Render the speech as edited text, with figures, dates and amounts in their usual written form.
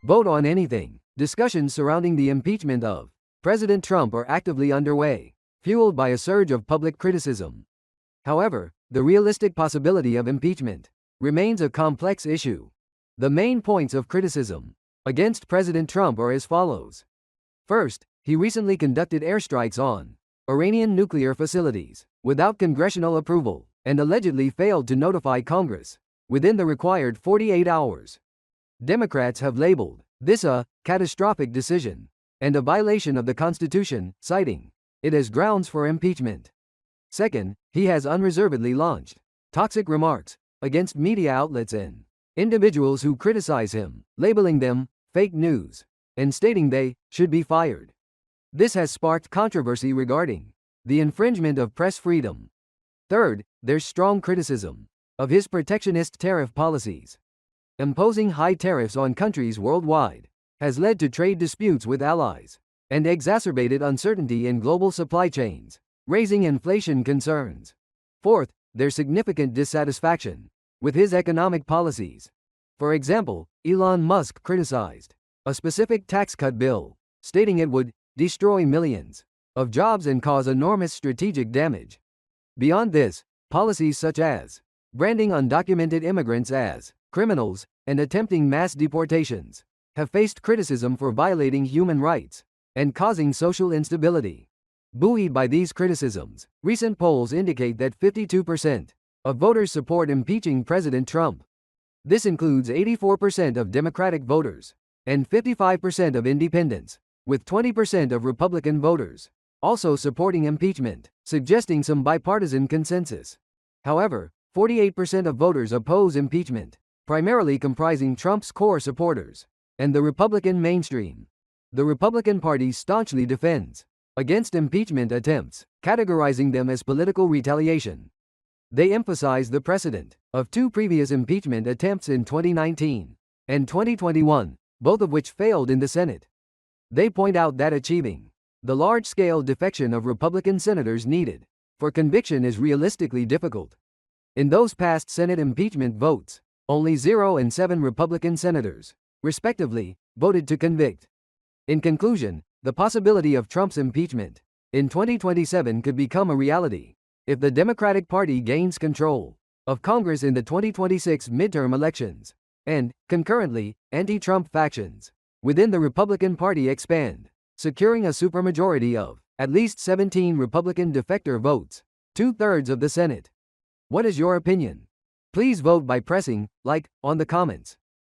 Vote on anything. Discussions surrounding the impeachment of President Trump are actively underway, fueled by a surge of public criticism. However, the realistic possibility of impeachment remains a complex issue. The main points of criticism against President Trump are as follows. First, he recently conducted airstrikes on Iranian nuclear facilities without congressional approval and allegedly failed to notify Congress within the required 48 hours. Democrats have labeled this a catastrophic decision and a violation of the Constitution, citing it as grounds for impeachment. Second, he has unreservedly launched toxic remarks against media outlets and individuals who criticize him, labeling them fake news and stating they should be fired. This has sparked controversy regarding the infringement of press freedom. Third, there's strong criticism of his protectionist tariff policies. Imposing high tariffs on countries worldwide has led to trade disputes with allies and exacerbated uncertainty in global supply chains, raising inflation concerns. Fourth, there's significant dissatisfaction with his economic policies. For example, Elon Musk criticized a specific tax cut bill, stating it would destroy millions of jobs and cause enormous strategic damage. Beyond this, policies such as branding undocumented immigrants as criminals and attempting mass deportations have faced criticism for violating human rights and causing social instability. Buoyed by these criticisms, recent polls indicate that 52% of voters support impeaching President Trump. This includes 84% of Democratic voters and 55% of independents, with 20% of Republican voters also supporting impeachment, suggesting some bipartisan consensus. However, 48% of voters oppose impeachment, primarily comprising Trump's core supporters and the Republican mainstream. The Republican Party staunchly defends against impeachment attempts, categorizing them as political retaliation. They emphasize the precedent of two previous impeachment attempts in 2019 and 2021, both of which failed in the Senate. They point out that achieving the large-scale defection of Republican senators needed for conviction is realistically difficult. In those past Senate impeachment votes, only 0 and 7 Republican senators, respectively, voted to convict. In conclusion, the possibility of Trump's impeachment in 2027 could become a reality if the Democratic Party gains control of Congress in the 2026 midterm elections, and, concurrently, anti-Trump factions within the Republican Party expand, securing a supermajority of at least 17 Republican defector votes, 2/3 of the Senate. What is your opinion? Please vote by pressing like on the comments.